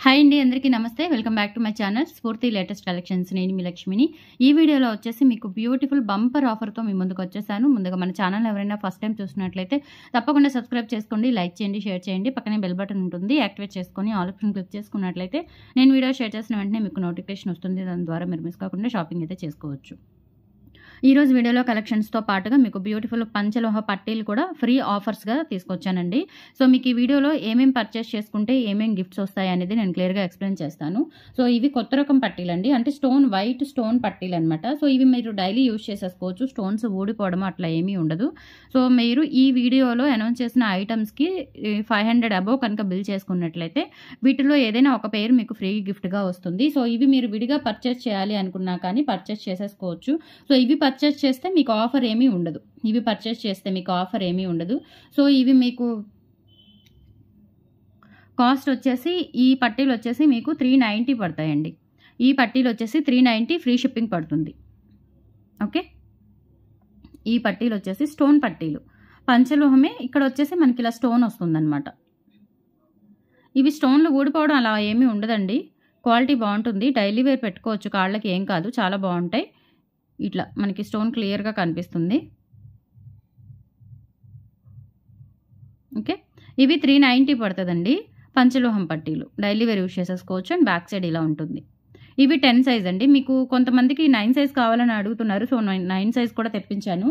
Hi అండి, అందరికీ నమస్తే. Welcome back to my channel స్ఫూర్తి లేటెస్ట్ కలెక్షన్స్. నేను మీ లక్ష్మిని. ఈ వీడియోలో వచ్చేసి మీకు బ్యూటిఫుల్ బంపర్ ఆఫర్తో మీ ముందుకు వచ్చేసాను. ముందుగా మన ఛానల్ ఎవరైనా ఫస్ట్ టైం చూసినట్లయితే తప్పకుండా సబ్స్క్రైబ్ చేసుకోండి, లైక్ చేయండి, షేర్ చేయండి. పక్కనే బెల్ బటన్ ఉంటుంది, యాక్టివేట్ చేసుకొని ఆల్ ఆప్షన్ క్లిక్ చేసుకున్నట్లయితే నేను వీడియో షేర్ చేసిన వెంటనే మీకు నోటిఫికేషన్ వస్తుంది. దాని ద్వారా మీరు మిస్ కాకుండా షాపింగ్ అయితే చేసుకోవచ్చు. ఈరోజు వీడియోలో కలెక్షన్స్తో పాటుగా మీకు బ్యూటిఫుల్ పంచలోహ పట్టీలు కూడా ఫ్రీ ఆఫర్స్గా తీసుకొచ్చానండి. సో మీకు ఈ వీడియోలో ఏమేమి పర్చేస్ చేసుకుంటే ఏమేమి గిఫ్ట్స్ వస్తాయి అనేది నేను క్లియర్గా ఎక్స్ప్లెయిన్ చేస్తాను. సో ఇవి కొత్త రకం పట్టీలు అండి, అంటే వైట్ స్టోన్ పట్టీలు అనమాట. సో ఇవి మీరు డైలీ యూజ్ చేసేసుకోవచ్చు, స్టోన్స్ ఊడిపోవడం అట్లా ఏమీ ఉండదు. సో మీరు ఈ వీడియోలో అనౌన్స్ చేసిన ఐటమ్స్కి 500 అబోవ్ కనుక బిల్ చేసుకున్నట్లయితే వీటిలో ఏదైనా ఒక పేరు మీకు ఫ్రీ గిఫ్ట్గా వస్తుంది. సో ఇవి మీరు విడిగా పర్చేస్ చేయాలి అనుకున్నా కానీ పర్చేస్ చేసేసుకోవచ్చు. సో ఇవి పర్చేస్ చేస్తే మీకు ఆఫర్ ఏమీ ఉండదు. సో ఇవి మీకు కాస్ట్ వచ్చేసి ఈ పట్టీలు వచ్చేసి మీకు 390 పడతాయండి. ఈ పట్టీలు వచ్చేసి 390 ఫ్రీ షిప్పింగ్ పడుతుంది. ఓకే, ఈ పట్టీలు వచ్చేసి స్టోన్ పట్టీలు, పంచలోహమే. ఇక్కడ వచ్చేసి మనకి ఇలా స్టోన్ వస్తుందన్నమాట. ఇవి స్టోన్లు ఊడిపోవడం అలా ఏమీ ఉండదండి, క్వాలిటీ బాగుంటుంది. డైలీ వేర్ పెట్టుకోవచ్చు, కాళ్ళకి ఏం కాదు, చాలా బాగుంటాయి. ఇట్లా మనకి స్టోన్ క్లియర్గా కనిపిస్తుంది. ఓకే, ఇవి 390 పడుతుందండి. పంచలోహం పట్టీలు డైలీ వేర్ యూజ్ చేసేసుకోవచ్చు. అండ్ బ్యాక్ సైడ్ ఇలా ఉంటుంది. ఇవి 10 సైజ్ అండి. మీకు కొంతమందికి 9 సైజ్ కావాలని అడుగుతున్నారు, సో 9 సైజ్ కూడా తెప్పించాను.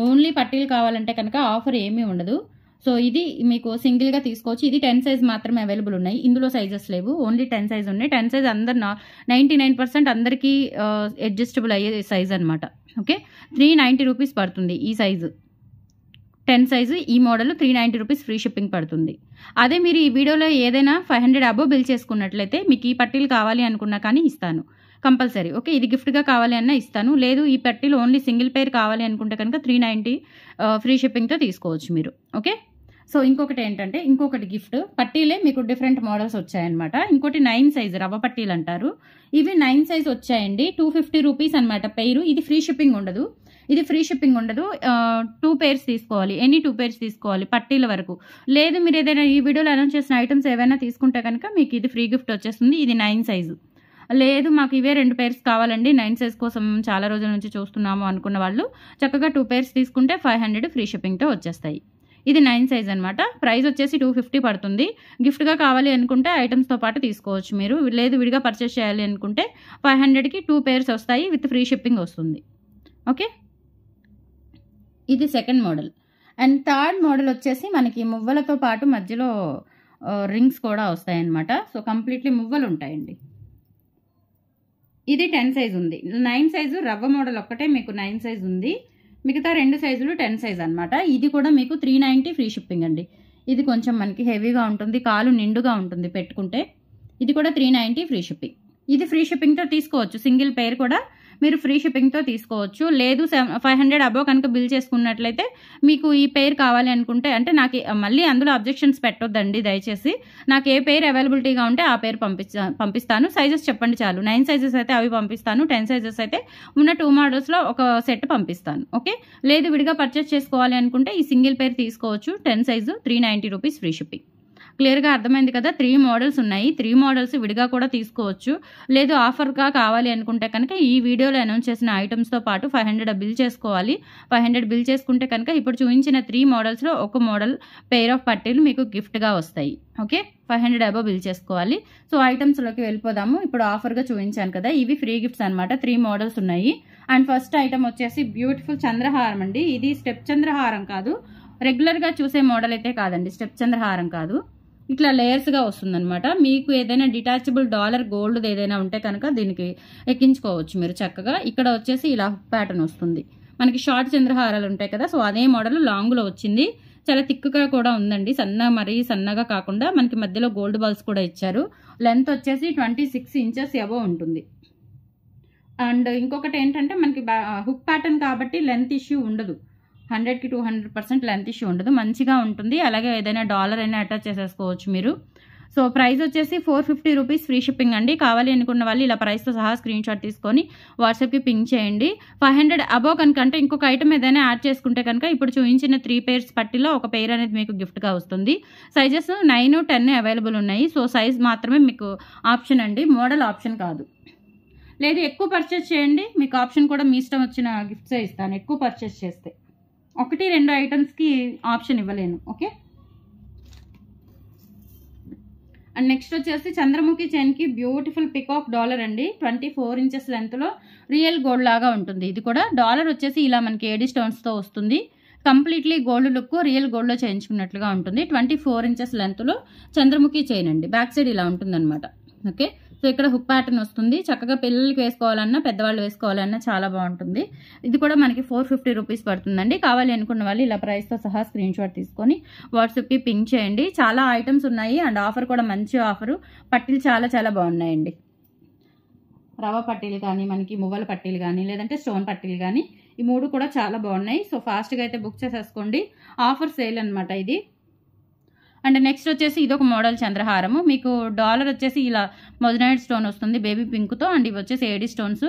ఓన్లీ పట్టీలు కావాలంటే కనుక ఆఫర్ ఏమీ ఉండదు. సో ఇది మీకు సింగిల్గా తీసుకోవచ్చు. ఇది 10 సైజ్ మాత్రమే అవైలబుల్ ఉన్నాయి, ఇందులో సైజెస్ లేవు, ఓన్లీ 10 సైజ్ ఉన్నాయి. 10 సైజ్ అందరు 99% అందరికీ అడ్జస్టబుల్ అయ్యే సైజ్ అనమాట. ఓకే, 390 రూపీస్ పడుతుంది ఈ సైజు. 10 సైజు ఈ మోడల్ 390 రూపీస్ ఫ్రీ షిప్పింగ్ పడుతుంది. అదే మీరు ఈ వీడియోలో ఏదైనా 500 అబోవ్ బిల్ చేసుకున్నట్లయితే మీకు ఈ పట్టీలు కావాలి అనుకున్నా కానీ ఇస్తాను కంపల్సరీ. ఓకే, ఇది గిఫ్ట్గా కావాలి అన్నా ఇస్తాను. లేదు ఈ పట్టీలు ఓన్లీ సింగిల్ పేర్ కావాలి అనుకుంటే కనుక 390 ఫ్రీ షిప్పింగ్తో తీసుకోవచ్చు మీరు. ఓకే, సో ఇంకొకటి ఏంటంటే ఇంకొకటి గిఫ్ట్ పట్టీలే మీకు డిఫరెంట్ మోడల్స్ వచ్చాయన్నమాట. ఇంకోటి 9 సైజ్ రవ్వ పట్టీలు అంటారు. ఇవి 9 సైజ్ వచ్చాయండి. 250 రూపీస్ అనమాట పెయిర్. ఇది ఫ్రీ షిప్పింగ్ ఉండదు, 2 పేర్స్ తీసుకోవాలి, ఎనీ 2 పేర్స్ తీసుకోవాలి పట్టీల వరకు. లేదు మీరు ఏదైనా ఈ వీడియోలో అనౌన్స్ చేసిన ఐటమ్స్ ఏవైనా తీసుకుంటే కనుక మీకు ఇది ఫ్రీ గిఫ్ట్ వచ్చేస్తుంది. ఇది 9 సైజు. లేదు మాకు ఇవే 2 పేర్స్ కావాలండి, 9 సైజ్ కోసం చాలా రోజుల నుంచి చూస్తున్నాము అనుకున్న వాళ్ళు చక్కగా 2 పేర్స్ తీసుకుంటే 500 ఫ్రీ షిప్పింగ్తో వచ్చేస్తాయి. ఇది 9 సైజ్ అనమాట. ప్రైస్ వచ్చేసి 250 పడుతుంది. గిఫ్ట్గా కావాలి అనుకుంటే ఐటమ్స్తో పాటు తీసుకోవచ్చు మీరు. లేదు విడిగా పర్చేస్ చేయాలి అనుకుంటే 500కి 2 పేర్స్ వస్తాయి, విత్ ఫ్రీ షిప్పింగ్ వస్తుంది. ఓకే, ఇది second model. And third model వచ్చేసి మనకి మువ్వలతో పాటు మధ్యలో రింగ్స్ కూడా వస్తాయన్నమాట. సో కంప్లీట్లీ మువ్వలు ఉంటాయండి. ఇది 10 సైజ్ ఉంది. 9 సైజు రవ్వ మోడల్ ఒక్కటే మీకు 9 సైజ్ ఉంది, మిగతా 2 సైజులు 10 సైజ్ అనమాట. ఇది కూడా మీకు 390 ఫ్రీ షిప్పింగ్ అండి. ఇది కొంచెం మనకి హెవీగా ఉంటుంది, కాలు నిండుగా ఉంటుంది పెట్టుకుంటే. ఇది కూడా 390 ఫ్రీ షిప్పింగ్. ఇది ఫ్రీ షిప్పింగ్తో తీసుకోవచ్చు, సింగిల్ పేర్ కూడా మీరు ఫ్రీ షిప్పింగ్తో తీసుకోవచ్చు. లేదు 500 అబోవ్ కనుక బిల్ చేసుకున్నట్లయితే మీకు ఈ పేర్ కావాలి అనుకుంటే, అంటే నాకు మళ్ళీ అందులో అబ్జెక్షన్స్ పెట్టొద్దండి దయచేసి. నాకు ఏ పేర్ అవైలబిలిటీగా ఉంటే ఆ పేరు పంపిస్తాను. సైజెస్ చెప్పండి చాలు. 9 సైజెస్ అయితే అవి పంపిస్తాను, 10 సైజెస్ అయితే ఉన్న 2 మోడల్స్లో ఒక సెట్ పంపిస్తాను. ఓకే, లేదు విడిగా పర్చేస్ చేసుకోవాలి అనుకుంటే ఈ సింగిల్ పేర్ తీసుకోవచ్చు. 10 సైజు 390 రూపీస్ ఫ్రీ షిప్పింగ్. క్లియర్గా అర్థమైంది కదా. 3 మోడల్స్ ఉన్నాయి, 3 మోడల్స్ విడిగా కూడా తీసుకోవచ్చు. లేదు ఆఫర్గా కావాలి అనుకుంటే కనుక ఈ వీడియోలో అనౌన్స్ చేసిన ఐటమ్స్తో పాటు 500 బిల్ చేసుకోవాలి. 500 బిల్ చేసుకుంటే కనుక ఇప్పుడు చూపించిన 3 మోడల్స్లో ఒక మోడల్ పెయిర్ ఆఫ్ పట్టీలు మీకు గిఫ్ట్గా వస్తాయి. ఓకే, 500 అబోవ్ బిల్ చేసుకోవాలి. సో ఐటమ్స్లోకి వెళ్ళిపోదాము. ఇప్పుడు ఆఫర్గా చూపించాను కదా, ఇవి ఫ్రీ గిఫ్ట్స్ అనమాట. 3 మోడల్స్ ఉన్నాయి. అండ్ ఫస్ట్ ఐటమ్ వచ్చేసి బ్యూటిఫుల్ చంద్రహారం అండి. ఇది స్టెప్ చంద్రహారం కాదు, రెగ్యులర్గా చూసే మోడల్ అయితే కాదండి, స్టెప్ చంద్రహారం కాదు. ఇట్లా లేయర్స్గా వస్తుందన్నమాట. మీకు ఏదైనా డిటాచబుల్ డాలర్ గోల్డ్ ఏదైనా ఉంటే కనుక దీనికి ఎక్కించుకోవచ్చు మీరు చక్కగా. ఇక్కడ వచ్చేసి ఇలా ప్యాటర్న్ వస్తుంది. మనకి షార్ట్ చంద్రహారాలు ఉంటాయి కదా, సో అదే మోడల్ లాంగ్లో వచ్చింది. చాలా థిక్గా కూడా ఉందండి, మరీ సన్నగా కాకుండా మనకి మధ్యలో గోల్డ్ బాల్స్ కూడా ఇచ్చారు. లెంత్ వచ్చేసి 26 ఇంచెస్ అబోవ్ ఉంటుంది. అండ్ ఇంకొకటి ఏంటంటే మనకి హుక్ ప్యాటర్న్ కాబట్టి లెంత్ ఇష్యూ ఉండదు, 100కి 200% లెంత్ ఇష్యూ ఉండదు, మంచిగా ఉంటుంది. అలాగే ఏదైనా డాలర్ అయినా అటాచ్ చేసేసుకోవచ్చు మీరు. సో ప్రైస్ వచ్చేసి 450 రూపీస్ ఫ్రీ షిప్పింగ్ అండి. కావాలి అనుకున్న వాళ్ళు ఇలా ప్రైస్తో సహా స్క్రీన్ షాట్ తీసుకొని వాట్సాప్కి పింక్ చేయండి. 500 అబోవ్ కనుక అంటే ఇంకొక ఐటమ్ ఏదైనా యాడ్ చేసుకుంటే కనుక ఇప్పుడు చూపించిన 3 పేర్స్ పట్టిలో ఒక పేర్ అనేది మీకు గిఫ్ట్గా వస్తుంది. సైజెస్ 9, 10 అవైలబుల్ ఉన్నాయి. సో సైజ్ మాత్రమే మీకు ఆప్షన్ అండి, మోడల్ ఆప్షన్ కాదు. లేదు ఎక్కువ పర్చేస్ చేయండి, మీకు ఆప్షన్ కూడా మీ ఇష్టం వచ్చిన గిఫ్ట్సే ఇస్తాను. ఎక్కువ పర్చేస్ చేస్తే 1-2 ఐటమ్స్కి ఆప్షన్ ఇవ్వలేను. ఓకే. అండ్ నెక్స్ట్ వచ్చేసి చంద్రముఖి చైన్కి బ్యూటిఫుల్ పికాక్ డాలర్ అండి. 24 ఇంచెస్ లెంత్లో రియల్ గోల్డ్ లాగా ఉంటుంది. ఇది కూడా డాలర్ వచ్చేసి ఇలా మనకి ఏడి స్టోన్స్తో వస్తుంది. కంప్లీట్లీ గోల్డ్ లుక్ రియల్ గోల్డ్లో చేయించుకున్నట్లుగా ఉంటుంది. 24 ఇంచెస్ లెంత్లో చంద్రముఖి చైన్ అండి. బ్యాక్ సైడ్ ఇలా ఉంటుందన్నమాట. ఓకే. సో ఇక్కడ హుక్ ప్యాటర్న్ వస్తుంది. చక్కగా పిల్లలకి వేసుకోవాలన్నా పెద్దవాళ్ళు వేసుకోవాలన్నా చాలా బాగుంటుంది. ఇది కూడా మనకి 450 రూపీస్ పడుతుందండి. కావాలి అనుకున్న వాళ్ళు ఇలా ప్రైస్తో సహా స్క్రీన్ షాట్ తీసుకొని వాట్సాప్కి పింక్ చేయండి. చాలా ఐటమ్స్ ఉన్నాయి అండ్ ఆఫర్ కూడా మంచి ఆఫరు. పట్టీలు చాలా చాలా బాగున్నాయండి. రవ్వ పట్టీలు కానీ, మనకి మువ్వల పట్టీలు కానీ, లేదంటే స్టోన్ పట్టీలు కానీ, ఈ 3 కూడా చాలా బాగున్నాయి. సో ఫాస్ట్గా అయితే బుక్ చేసేసుకోండి. ఆఫర్ సేల్ అనమాట ఇది. అండ్ నెక్స్ట్ వచ్చేసి ఇదొక మోడల్ చంద్రహారము. మీకు డాలర్ వచ్చేసి ఇలా మొజనైడ్ స్టోన్ వస్తుంది బేబీ పింక్తో. అండ్ ఇవి వచ్చేసి ఏడి స్టోన్స్.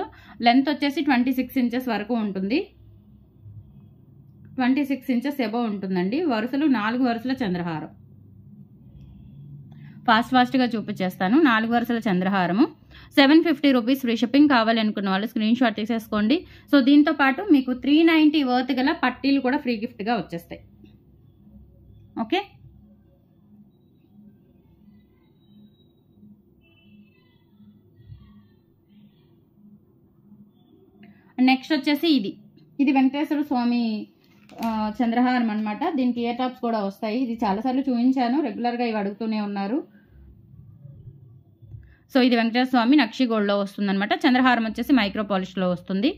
లెంత్ వచ్చేసి 26 ఇంచెస్ వరకు ఉంటుంది. 26 ఇంచెస్ ఎబో ఉంటుందండి. వరుసలు 4 వరుసల చంద్రహారం. ఫాస్ట్గా చూపించేస్తాను. 4 వరుసల చంద్రహారము 750 రూపీస్ ఫ్రీ షిప్పింగ్. కావాలి అనుకున్న వాళ్ళు స్క్రీన్ షాట్ తీసేసుకోండి. సో దీంతో పాటు మీకు 390 వర్త్ గల పట్టీలు కూడా ఫ్రీ గిఫ్ట్గా వచ్చేస్తాయి. ఓకే. నెక్స్ట్ వచ్చేసి ఇది వెంకటేశ్వర స్వామి చంద్రహారం అనమాట. దీనికి ఇయర్ టాప్స్ కూడా వస్తాయి. ఇది చాలాసార్లు చూపించాను, రెగ్యులర్గా ఇవి అడుగుతూనే ఉన్నారు. సో ఇది వెంకటేశ్వర స్వామి నక్షి గోల్డ్లో వస్తుంది అనమాట. చంద్రహారం వచ్చేసి మైక్రో పాలిష్లో వస్తుంది.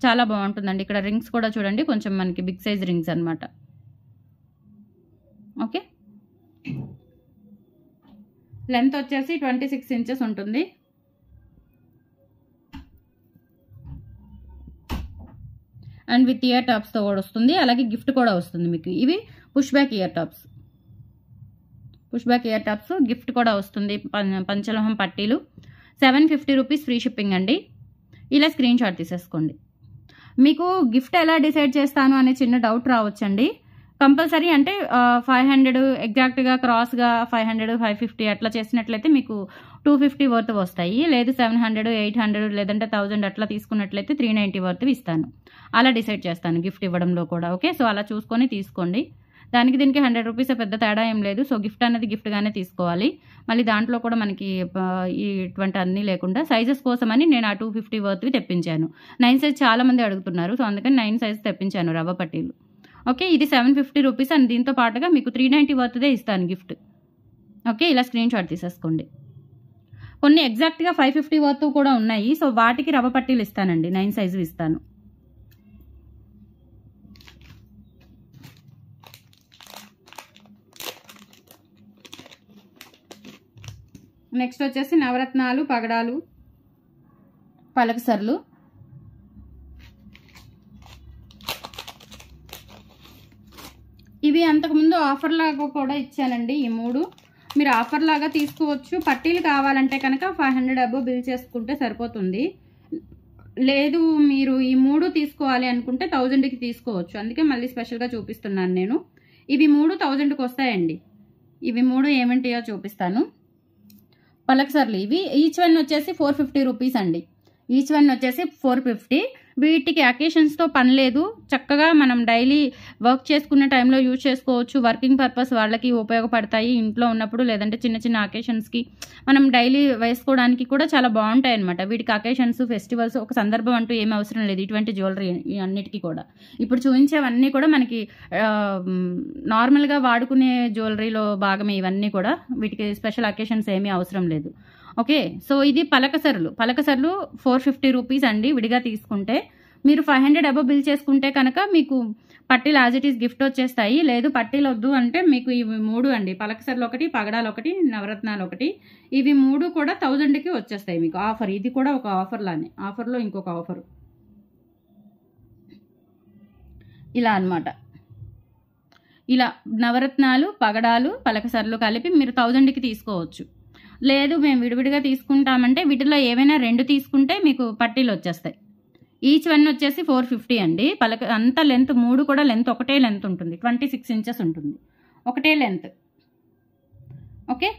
చాలా బాగుంటుందండి. ఇక్కడ రింగ్స్ కూడా చూడండి, కొంచెం మనకి బిగ్ సైజ్ రింగ్స్ అనమాట. ఓకే. లెంత్ వచ్చేసి 26 ఇంచెస్ ఉంటుంది. అండ్ విత్ ఇయర్ టాప్స్తో కూడా వస్తుంది. అలాగే గిఫ్ట్ కూడా వస్తుంది మీకు. ఇవి push back ear tops. Gift కూడా వస్తుంది. పంచలోహం పట్టీలు 750 రూపీస్ ఫ్రీ షిప్పింగ్ అండి. ఇలా స్క్రీన్ షాట్ తీసేసుకోండి. మీకు గిఫ్ట్ ఎలా డిసైడ్ చేస్తాను అనే చిన్న డౌట్ రావచ్చండి. కంపల్సరీ అంటే 500 ఎగ్జాక్ట్గా క్రాస్గా 500, 550 అట్లా చేసినట్లయితే మీకు 250 వర్త్ వస్తాయి. లేదు 700, 800 లేదంటే 1000 అట్లా తీసుకున్నట్లయితే 390 వర్త్ ఇస్తాను. అలా డిసైడ్ చేస్తాను గిఫ్ట్ ఇవ్వడంలో కూడా. ఓకే. సో అలా చూసుకొని తీసుకోండి. దానికి దీనికి 100 రూపీస్ పెద్ద తేడా ఏం లేదు. సో గిఫ్ట్ అనేది గిఫ్ట్గానే తీసుకోవాలి. మళ్ళీ దాంట్లో కూడా మనకి ఇటువంటి అన్నీ లేకుండా సైజెస్ కోసమని నేను ఆ 250 వర్త్వి తెప్పించాను. 9 సైజ్ చాలామంది అడుగుతున్నారు. సో అందుకని 9 సైజ్ తెప్పించాను రవ్వ పట్టీలు. ఓకే. ఇది 750 రూపీస్ అండ్ దీంతో పాటుగా మీకు 390 వర్త్దే ఇస్తాను గిఫ్ట్. ఓకే. ఇలా స్క్రీన్ షాట్ తీసేసుకోండి. కొన్ని ఎగ్జాక్ట్గా 550 వర్త్ కూడా ఉన్నాయి. సో వాటికి రవ్వ పట్టీలు ఇస్తానండి, 9 సైజు ఇస్తాను. నెక్స్ట్ వచ్చేసి నవరత్నాలు, పగడాలు, పలకసర్లు. ఇవి అంతకుముందు ఆఫర్ లాగా కూడా ఇచ్చానండి. ఈ 3 మీరు ఆఫర్ లాగా తీసుకోవచ్చు. పట్టీలు కావాలంటే కనుక 500 అబోవ్ బిల్ చేసుకుంటే సరిపోతుంది. లేదు మీరు ఈ 3 తీసుకోవాలి అనుకుంటే 1000కి తీసుకోవచ్చు. అందుకే మళ్ళీ స్పెషల్గా చూపిస్తున్నాను నేను. ఇవి 3 1000కి వస్తాయండి. ఇవి 3 ఏమంటాయో చూపిస్తాను. పలకసర్లు ఇవి ఈచ్ వన్ వచ్చేసి 450 రూపీస్ అండి. ఈచ్ వన్ వచ్చేసి 450. వీటికి అకేషన్స్తో పని లేదు. చక్కగా మనం డైలీ వర్క్ చేసుకునే టైంలో యూజ్ చేసుకోవచ్చు. వర్కింగ్ పర్పస్ వాళ్ళకి ఉపయోగపడతాయి ఇంట్లో ఉన్నప్పుడు. లేదంటే చిన్న చిన్న అకేషన్స్కి మనం డైలీ వేసుకోవడానికి కూడా చాలా బాగుంటాయి అనమాట. వీటికి అకేషన్స్, ఫెస్టివల్స్ ఒక సందర్భం అంటూ ఏమి అవసరం లేదు. ఇటువంటి జ్యువెలరీ అన్నిటికీ కూడా ఇప్పుడు చూపించేవన్నీ కూడా మనకి నార్మల్గా వాడుకునే జ్యువెలరీలో భాగమే ఇవన్నీ కూడా. వీటికి స్పెషల్ అకేషన్స్ ఏమీ అవసరం లేదు. ఓకే. సో ఇది పలకసర్లు 450 రూపీస్ అండి. విడిగా తీసుకుంటే మీరు 500 అబోవ్ బిల్ చేసుకుంటే కనుక మీకు పట్టీలు యాజ్ ఇట్ ఈస్ గిఫ్ట్ వచ్చేస్తాయి. లేదు పట్టీలు వద్దు అంటే మీకు ఇవి 3 అండి. పలకసర్లు 1, పగడాలు 1, నవరత్నాలు 1. ఇవి 3 కూడా 1000కి వచ్చేస్తాయి మీకు. ఆఫర్ ఇది కూడా ఒక ఆఫర్ లానే. ఆఫర్లో ఇంకొక ఆఫరు ఇలా అనమాట. ఇలా నవరత్నాలు, పగడాలు, పలకసర్లు కలిపి మీరు 1000కి తీసుకోవచ్చు. లేదు మేము విడివిడిగా తీసుకుంటామంటే వీటిలో ఏవైనా 2 తీసుకుంటే మీకు పట్టీలు వచ్చేస్తాయి. ఈచ్ వన్ వచ్చేసి 450 అండి. అంత లెంత్ 3 కూడా లెంత్ ఒకటే లెంత్ ఉంటుంది, 26 ఇంచెస్ ఉంటుంది, ఒకటే లెంత్. ఓకే,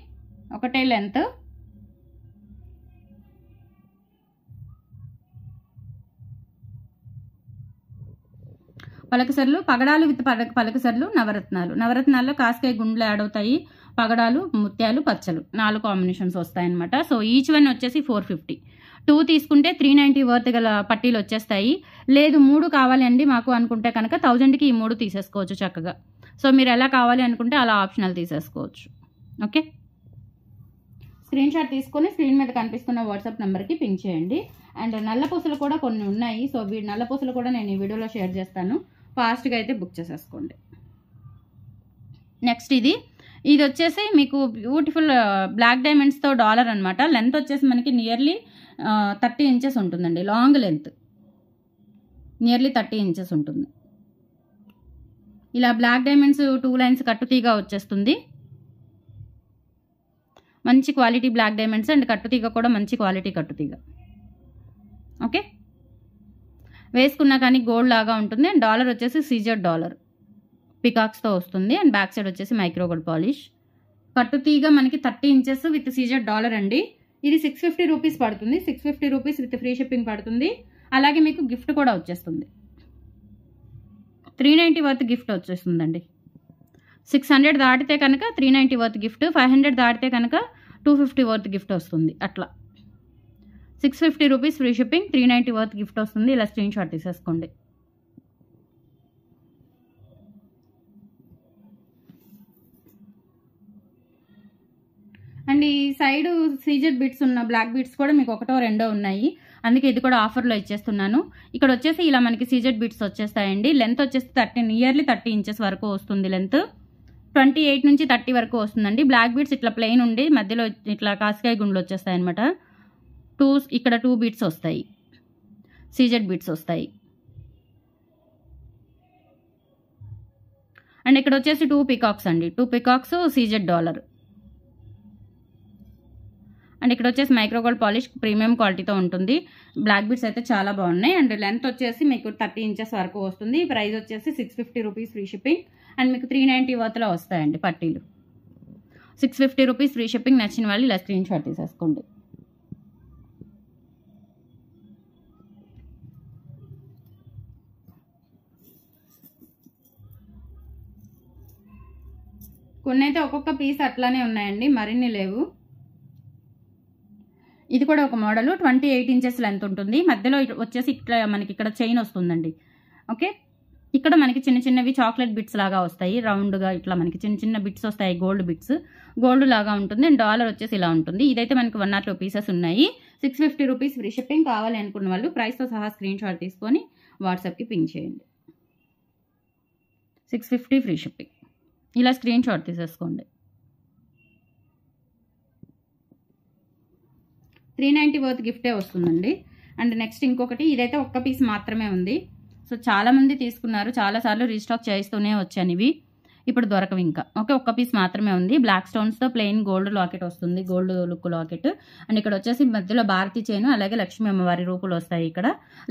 ఒకటే లెంత్. పలకసర్లు, పగడాలు విత్ పలకసర్లు, నవరత్నాల్లో కాస్కాయ గుండ్లు యాడ్ అవుతాయి, పగడాలు, ముత్యాలు, పచ్చలు 4 కాంబినేషన్స్ వస్తాయన్నమాట. సో ఈచ్ వన్ వచ్చేసి 450. 2 తీసుకుంటే 390 వర్త్ గల పట్టీలు వచ్చేస్తాయి. లేదు 3 కావాలి అండి మాకు అనుకుంటే కనుక 1000కి ఈ 3 తీసేసుకోవచ్చు చక్కగా. సో మీరు ఎలా కావాలి అనుకుంటే అలా ఆప్షనల్ తీసేసుకోవచ్చు. ఓకే, స్క్రీన్ షాట్ తీసుకొని స్క్రీన్ మీద కనిపిస్తున్న వాట్సాప్ నెంబర్కి పింక్ చేయండి. అండ్ నల్లపూసలు కూడా కొన్ని ఉన్నాయి. సో నల్లపూసలు కూడా నేను ఈ వీడియోలో షేర్ చేస్తాను, ఫాస్ట్గా అయితే బుక్ చేసేసుకోండి. నెక్స్ట్ ఇది వచ్చేసి మీకు బ్యూటిఫుల్ బ్లాక్ డైమండ్స్తో డాలర్ అనమాట. లెంత్ వచ్చేసి మనకి నియర్లీ 30 ఇంచెస్ ఉంటుందండి. లాంగ్ లెంత్ నియర్లీ 30 ఇంచెస్ ఉంటుంది. ఇలా బ్లాక్ డైమండ్స్ 2 లైన్స్ కట్టుతీగా వచ్చేస్తుంది. మంచి క్వాలిటీ బ్లాక్ డైమండ్స్ అండ్ కట్టుతీగ కూడా మంచి క్వాలిటీ కట్టుతీగ. ఓకే, వేసుకున్నా కానీ గోల్డ్ లాగా ఉంటుంది. అండ్ డాలర్ వచ్చేసి సీజర్ డాలర్ పికాక్స్తో వస్తుంది. అండ్ బ్యాక్ సైడ్ వచ్చేసి మైక్రో గోల్డ్ పాలిష్. కట్టుతీగ మనకి 30 ఇంచెస్ విత్ సీజర్ డాలర్ అండి. ఇది 650 రూపీస్ పడుతుంది. 650 రూపీస్ విత్ ఫ్రీ షిప్పింగ్ పడుతుంది. అలాగే మీకు గిఫ్ట్ కూడా వచ్చేస్తుంది. 390 వర్త్ గిఫ్ట్ వచ్చేస్తుందండి. 600 దాటితే కనుక 390 వర్త్ గిఫ్ట్, 500 దాటితే కనుక 250 వర్త్ గిఫ్ట్ వస్తుంది. అట్లా 650 rupees free shipping, 390 worth gift వస్తుంది. ఇలా స్క్రీన్ షాట్ తీసేసుకోండి. అండ్ ఈ సైడ్ సీజర్ బీట్స్ ఉన్న బ్లాక్ బీట్స్ కూడా మీకు 1 or 2 ఉన్నాయి, అందుకే ఇది కూడా ఆఫర్లో ఇచ్చేస్తున్నాను. ఇక్కడ వచ్చేసి ఇలా మనకి సీజర్ బీట్స్ వచ్చేస్తాయండి. లెంత్ వచ్చేసి నియర్లీ 30 ఇంచెస్ వరకు వస్తుంది. లెంత్ 28 నుంచి 30 వరకు వస్తుందండి. బ్లాక్ బీట్స్ ఇట్లా ప్లెయిన్ ఉండి మధ్యలో ఇట్లా కాస్కాయ గుండ్లు వచ్చేస్తాయి అనమాట. ఇక్కడ 2 బీట్స్ వస్తాయి, సీజర్ బీట్స్ వస్తాయి. అండ్ ఇక్కడ వచ్చేసి 2 పికాక్స్ అండి, 2 పికాక్స్ సీజర్ డాలర్. అండ్ ఇక్కడ వచ్చేసి మైక్రో గోల్డ్ పాలిష్ ప్రీమియం క్వాలిటీతో ఉంటుంది. బ్లాక్ బీట్స్ అయితే చాలా బాగున్నాయి. అండ్ లెంత్ వచ్చేసి మీకు 30 ఇంచెస్ వరకు వస్తుంది. ప్రైస్ వచ్చేసి 650 రూపీస్ ఫ్రీ షిప్పింగ్. అండ్ మీకు 390 వర్త్లో వస్తాయండి పట్టీలు. 650 రూపీస్ ఫ్రీ షిప్పింగ్. నచ్చిన వాళ్ళు ఇలా స్క్రీన్ షాట్ తీసేసుకోండి. కొన్ని అయితే ఒక్కొక్క పీస్ అట్లానే ఉన్నాయండి, మరిన్ని లేవు. ఇది కూడా ఒక మోడల్, 28 ఇంచెస్ లెంత్ ఉంటుంది. మధ్యలో వచ్చేసి ఇట్లా మనకి ఇక్కడ చైన్ వస్తుందండి. ఓకే, ఇక్కడ మనకి చిన్న చిన్నవి చాక్లెట్ బిట్స్ లాగా వస్తాయి, రౌండ్గా ఇట్లా మనకి చిన్న చిన్న బిట్స్ వస్తాయి, గోల్డ్ బిట్స్, గోల్డ్ లాగా ఉంటుంది. అండ్ డాలర్ వచ్చేసి ఇలా ఉంటుంది. ఇదైతే మనకి 1 or 2 పీసెస్ ఉన్నాయి. 650 రూపీస్ ఫ్రీ షిప్పింగ్. కావాలి అనుకున్న వాళ్ళు ప్రైస్తో సహా స్క్రీన్ షాట్ తీసుకొని వాట్సాప్కి పింక్ చేయండి. 650 ఫ్రీ షిప్పింగ్. ఇలా స్క్రీన్ షాట్ తీసేసుకోండి. 390 వర్త్ గిఫ్టే వస్తుందండి. అండ్ నెక్స్ట్ ఇంకొకటి, ఇదైతే ఒక్క పీస్ మాత్రమే ఉంది. సో చాలామంది తీసుకున్నారు, చాలాసార్లు రీస్టాక్ చేస్తూనే వచ్చాను ఇవి. ఇప్పుడు దొరకవు ఇంకా. ఓకే, ఒక్క పీస్ మాత్రమే ఉంది. బ్లాక్ స్టోన్స్తో ప్లెయిన్ గోల్డ్ లాకెట్ వస్తుంది, గోల్డ్ లుక్ లాకెట్. అండ్ ఇక్కడ వచ్చేసి మధ్యలో భారతీ చైన్, అలాగే లక్ష్మీ అమ్మవారి రూపులు వస్తాయి. ఇక్కడ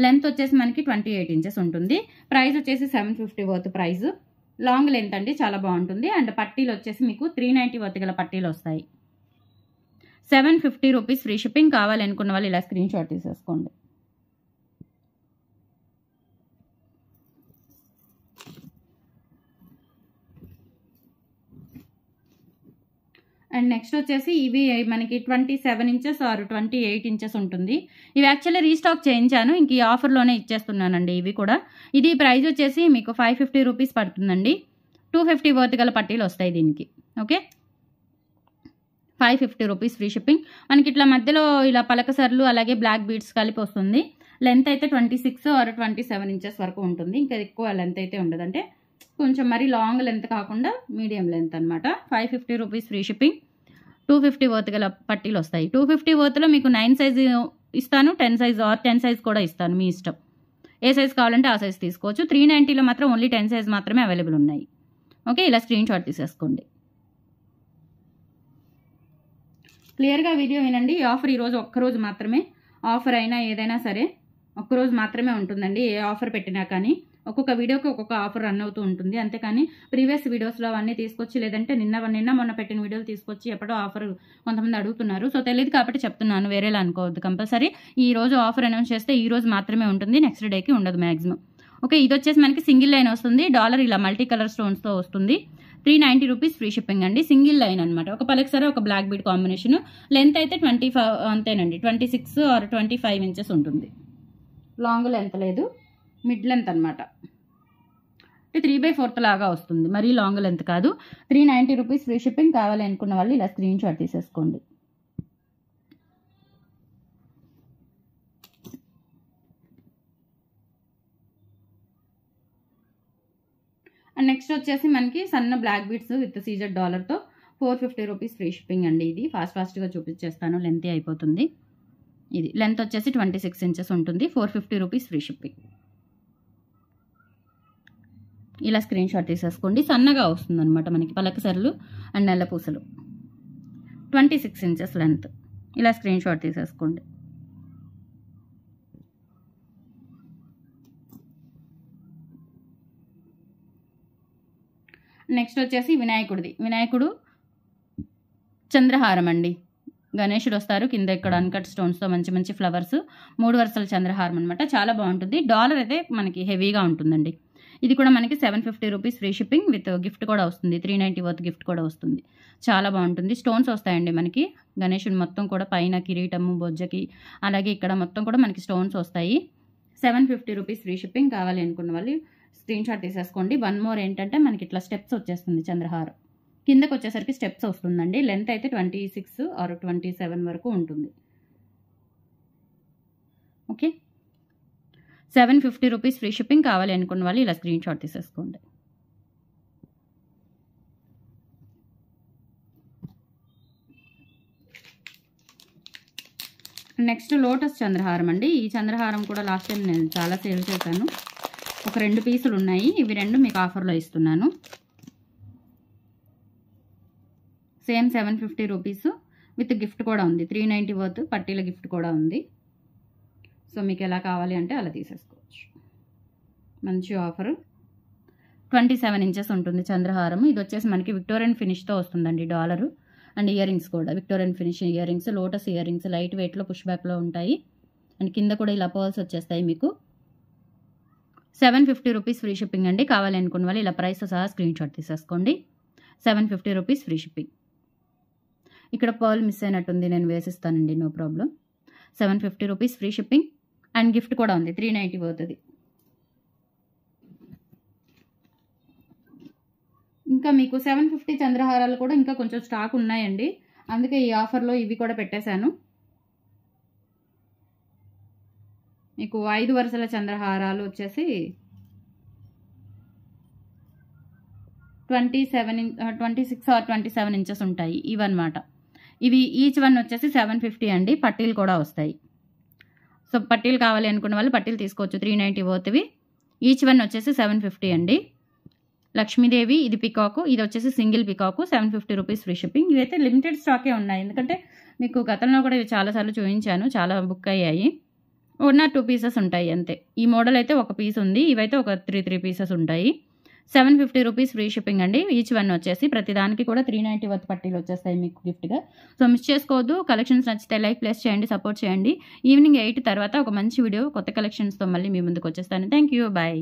లెంత్ వచ్చేసి మనకి 28 ఇంచెస్ ఉంటుంది. ప్రైస్ వచ్చేసి 750 వర్త్ ప్రైస్. లాంగ్ లెంత్ అండి, చాలా బాగుంటుంది. అండ్ పట్టీలు వచ్చేసి మీకు 390 వర్త్ గల పట్టీలు వస్తాయి. 750 రూపీస్ ఫ్రీ షిప్పింగ్. కావాలి అనుకున్న వాళ్ళు ఇలా స్క్రీన్ షాట్ తీసేసుకోండి. అండ్ నెక్స్ట్ వచ్చేసి ఇవి మనకి 27 ఇంచెస్ ఆర్ 28 ఇంచెస్ ఉంటుంది. ఇవి యాక్చువల్లీ రీస్టాక్ చేయించాను, ఇంక ఈ ఆఫర్లోనే ఇచ్చేస్తున్నానండి. ఇవి కూడా ఇది ప్రైస్ వచ్చేసి మీకు 550 రూపీస్ పడుతుందండి. 250 వర్త్ గల పట్టీలు వస్తాయి దీనికి. Okay, 550 rupees free shipping. మనకి ఇట్లా మధ్యలో ఇలా పలకసర్లు అలాగే బ్లాక్ బీడ్స్ కలిపి వస్తుంది. లెంత్ అయితే 26 or 27 ఇంచెస్ వరకు ఉంటుంది. ఇంకా ఎక్కువ లెంత్ అయితే ఉండదు, అంటే కొంచెం మరీ లాంగ్ లెంత్ కాకుండా మీడియం లెంత్ అనమాట. 550 రూపీస్ ఫ్రీ షిప్పింగ్. 250 వర్త్ గల పట్టీలు వస్తాయి. 250 వర్త్లో మీకు 9 సైజ్ ఇస్తాను, 10 సైజ్ ఆర్ 10 సైజ్ కూడా ఇస్తాను, మీ ఇష్టం. ఏ సైజ్ కావాలంటే ఆ సైజ్ తీసుకోవచ్చు. 390లో మాత్రం ఓన్లీ 10 సైజ్ మాత్రమే అవైలబుల్ ఉన్నాయి. ఓకే, ఇలా స్క్రీన్ షాట్ తీసేసుకోండి. క్లియర్గా వీడియో వినండి. ఈ ఆఫర్ ఈరోజు ఒక్కరోజు మాత్రమే. ఆఫర్ అయినా ఏదైనా సరే ఒక్కరోజు మాత్రమే ఉంటుందండి. ఏ ఆఫర్ పెట్టినా కానీ ఒక్కొక్క వీడియోకి ఒక్కొక్క ఆఫర్ రన్ అవుతూ ఉంటుంది. అంతేకాని ప్రీవియస్ వీడియోస్లో అవన్నీ తీసుకొచ్చి, లేదంటే నిన్న మొన్న పెట్టిన వీడియోలు తీసుకొచ్చి ఎప్పుడో ఆఫర్ కొంతమంది అడుగుతున్నారు. సో తెలియదు కాబట్టి చెప్తున్నాను, వేరేలా అనుకోవద్దు. కంపల్సరీ ఈ రోజు ఆఫర్ అనౌన్స్ చేస్తే ఈ రోజు మాత్రమే ఉంటుంది, నెక్స్ట్ డేకి ఉండదు మ్యాక్సిమం. ఓకే, ఇది వచ్చేసి మనకి సింగిల్ లైన్ వస్తుంది. డాలర్ ఇలా మల్టీ కలర్ స్టోన్స్తో వస్తుంది. 390 రూపీస్ ఫ్రీ షిప్పింగ్ అండి. సింగిల్ లైన్ అనమాట. ఒక పలక్సర ఒక బ్లాక్ బీడ్ కాంబినేషన్. లెంత్ అయితే 25 అంతేనండి, 26 ఆర్ 25 ఇంచెస్ ఉంటుంది. లాంగ్ లెంత్ లేదు, మిడ్ లెంత్ అనమాట. అంటే 3/4 లాగా వస్తుంది, మరీ లాంగ్ లెంత్ కాదు. 390 రూపీస్ ఫ్రీ షిప్పింగ్. కావాలి అనుకున్న వాళ్ళు ఇలా స్క్రీన్ షాట్ తీసేసుకోండి. అండ్ నెక్స్ట్ వచ్చేసి మనకి సన్న బ్లాక్ బీడ్స్ విత్ సీజర్ డాలర్తో 450 రూపీస్ ఫ్రీ షిప్పింగ్ అండి. ఇది ఫాస్ట్గా చూపించేస్తాను, లెంత్ అయిపోతుంది. ఇది లెంత్ వచ్చేసి 26 ఇంచెస్ ఉంటుంది. 450 రూపీస్ ఫ్రీ షిప్పింగ్. ఇలా స్క్రీన్ షాట్ తీసేసుకోండి. సన్నగా వస్తుంది అనమాట మనకి పలకసరలు అండ్ నల్ల పూసలు. 26 ఇంచెస్ లెంత్. ఇలా స్క్రీన్ షాట్ తీసేసుకోండి. నెక్స్ట్ వచ్చేసి వినాయకుడు చంద్రహారం అండి. గణేశుడు వస్తారు, కింద ఇక్కడ అన్కట్ స్టోన్స్తో మంచి మంచి ఫ్లవర్స్, 3 వరుసల చంద్రహారం అనమాట. చాలా బాగుంటుంది. డాలర్ అయితే మనకి హెవీగా ఉంటుందండి. ఇది కూడా మనకి 750 rupees free shipping with gift కూడా వస్తుంది. 390 వర్త్ గిఫ్ట్ కూడా వస్తుంది. చాలా బాగుంటుంది. స్టోన్స్ వస్తాయండి మనకి. గణేశుడు మొత్తం కూడా పైన కిరీటము, బొజ్జకి, అలాగే ఇక్కడ మొత్తం కూడా మనకి స్టోన్స్ వస్తాయి. 750 రూపీస్ ఫ్రీ షిప్పింగ్. కావాలి అనుకున్న వాళ్ళు స్క్రీన్ షాట్ తీసేసుకోండి. వన్ మోర్ ఏంటంటే మనకి ఇట్లా స్టెప్స్ వచ్చేస్తుంది చంద్రహారం. కిందకు వచ్చేసరికి స్టెప్స్ వస్తుందండి. లెంత్ అయితే 26 ఆర్ 27 వరకు ఉంటుంది. Okay, 750 rupees free shipping. కావాలి అనుకున్న వాళ్ళు ఇలా స్క్రీన్ షాట్ తీసేసుకోండి. నెక్స్ట్ లోటస్ చంద్రహారం అండి. ఈ చంద్రహారం కూడా లాస్ట్ టైం నేను చాలా సేల్ చేశాను. ఒక 2 పీసులు ఉన్నాయి. ఇవి 2 మీకు ఆఫర్లో ఇస్తున్నాను. సేమ్ 750 రూపీస్ విత్ గిఫ్ట్ కూడా ఉంది. 390 వర్త్ పట్టీల గిఫ్ట్ కూడా ఉంది. సో మీకు ఎలా కావాలి అంటే అలా తీసేసుకోవచ్చు. మంచి ఆఫర్. 27 ఇంచెస్ ఉంటుంది చంద్రహారం. ఇది వచ్చేసి మనకి విక్టోరియన్ ఫినిష్తో వస్తుందండి. డాలరు అండ్ ఇయర్ రింగ్స్ కూడా Victorian finish ear rings, lotus ear rings light వెయిట్లో పుష్ బ్యాక్లో ఉంటాయి. అండ్ కింద కూడా ఇలా పర్ల్స్ వచ్చేస్తాయి మీకు. 750 రూపీస్ ఫ్రీ షిప్పింగ్ అండి. కావాలి అనుకున్న వాళ్ళు ఇలా ప్రైస్ సహా స్క్రీన్ షాట్ తీసేసుకోండి. 750 రూపీస్ ఫ్రీ షిప్పింగ్. ఇక్కడ పర్ల్ మిస్ అయినట్టుంది, నేను వేసిస్తానండి, no problem. 750 rupees free shipping and gift కూడా ఉంది. 390 అవుతుంది. ఇంకా మీకు 750 చంద్రహారాలు కూడా ఇంకా కొంచెం స్టాక్ ఉన్నాయండి. అందుకే ఈ ఆఫర్లో ఇవి కూడా పెట్టేశాను. మీకు 5 వరుసల చంద్రహారాలు వచ్చేసి 26 ఆర్ 27 ఇంచెస్ ఉంటాయి. ఇవన్నమాట. ఇవి ఈచ్ వన్ వచ్చేసి 750 అండి. పట్టీలు కూడా వస్తాయి. సో పట్టీలు కావాలి అనుకున్న వాళ్ళు పట్టీలు తీసుకోవచ్చు. 390 వర్త్వి. ఈచ్ వన్ వచ్చేసి 750 అండి. లక్ష్మీదేవి, ఇది పికాకు, ఇది వచ్చేసి single peacock. 750 rupees free shipping. ఇవైతే లిమిటెడ్ స్టాకే ఉన్నాయి, ఎందుకంటే మీకు గతంలో కూడా ఇవి చాలాసార్లు చూపించాను, చాలా బుక్ అయ్యాయి. 1 or 2 పీసెస్ ఉంటాయి అంతే. ఈ మోడల్ అయితే ఒక పీస్ ఉంది, ఇవైతే ఒక 3 పీసెస్ ఉంటాయి. 750 రూపీస్ ఫ్రీ షిప్పింగ్ అండి. ఈచ్ వన్ వచ్చేసి ప్రతిదానికి కూడా 390 వర్త్ పట్టీలు వచ్చేస్తాయి మీకు గిఫ్ట్గా. సో మిస్ చేసుకోవద్దు. కలెక్షన్స్ నచ్చితే లైక్ ప్లేస్ చేయండి, సపోర్ట్ చేయండి. ఈవినింగ్ 8 తర్వాత ఒక మంచి వీడియో కొత్త కలెక్షన్స్తో మళ్ళీ మీ ముందుకు వచ్చేస్తాను. Thank you, bye.